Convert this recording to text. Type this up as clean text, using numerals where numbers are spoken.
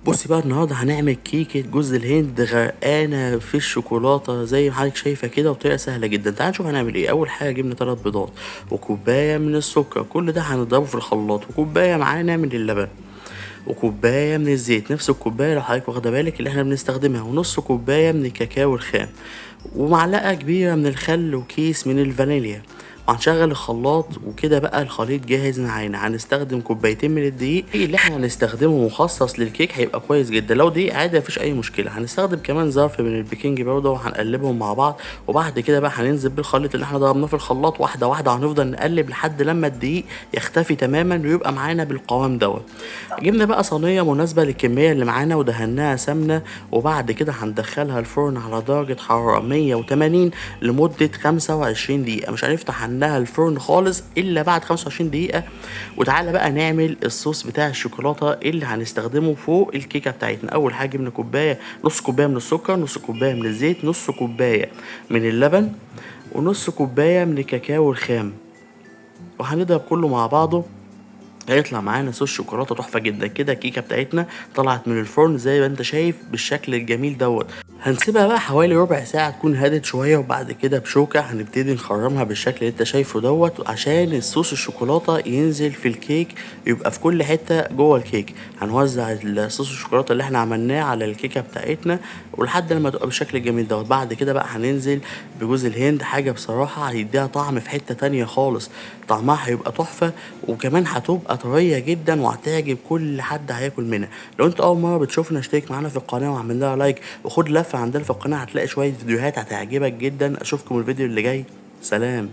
بصي بقى النهارده هنعمل كيكة جوز الهند غرقانة في الشوكولاتة زي ما حضرتك شايفة كده، وبطريقة سهلة جدا. تعال نشوف هنعمل ايه. أول حاجة جبنا 3 بيضات وكوباية من السكر، كل ده هنضربه في الخلاط، وكوباية معانا من اللبن، وكوباية من الزيت، نفس الكوباية لو حضرتك واخدة بالك اللي احنا بنستخدمها، ونص كوباية من الكاكاو الخام، ومعلقة كبيرة من الخل، وكيس من الفانيليا. وهنشغل الخلاط وكده بقى الخليط جاهز معانا. هنستخدم كوبايتين من الدقيق اللي احنا هنستخدمه مخصص للكيك، هيبقى كويس جدا. لو دقيق عادي مفيش اي مشكله. هنستخدم كمان ظرف من البيكنج باودر، وهنقلبهم مع بعض. وبعد كده بقى هننزل بالخليط اللي احنا ضربناه في الخلاط واحده واحده، وهنفضل نقلب لحد لما الدقيق يختفي تماما ويبقى معانا بالقوام دوت. جبنا بقى صينيه مناسبه للكميه اللي معانا ودهناها سمنه، وبعد كده هندخلها الفرن على درجه حراره 180 لمده 25 دقيقه. مش هنفتح عنها الفرن خالص الا بعد 25 دقيقه. وتعالى بقى نعمل الصوص بتاع الشوكولاته اللي هنستخدمه فوق الكيكه بتاعتنا. اول حاجه جبنا كوبايه، نص كوبايه من السكر، نص كوبايه من الزيت، نص كوبايه من اللبن، ونص كوبايه من الكاكاو الخام، وهنضرب كله مع بعضه. هيطلع معانا صوص شوكولاته تحفه جدا. كده الكيكه بتاعتنا طلعت من الفرن زي ما انت شايف بالشكل الجميل دوت. هنسيبها بقى حوالي ربع ساعة تكون هدت شوية، وبعد كده بشوكة هنبتدي نخرمها بالشكل اللي انت شايفه دوت، عشان الصوص الشوكولاتة ينزل في الكيك، يبقى في كل حتة جوه الكيك. هنوزع الصوص الشوكولاتة اللي احنا عملناه على الكيكة بتاعتنا ولحد لما تبقى بالشكل الجميل دوت. بعد كده بقى هننزل بجوز الهند، حاجة بصراحة هيديها طعم في حتة تانية خالص. طعمها هيبقى تحفة، وكمان هتبقى طرية جدا وهتعجب كل حد هياكل منها. لو انت اول مرة بتشوفنا اشترك معانا في القناة واعمل لها لايك، وخد لفة عندنا في القناة، هتلاقي شوية فيديوهات هتعجبك جدا. اشوفكم الفيديو اللي جاي. سلام.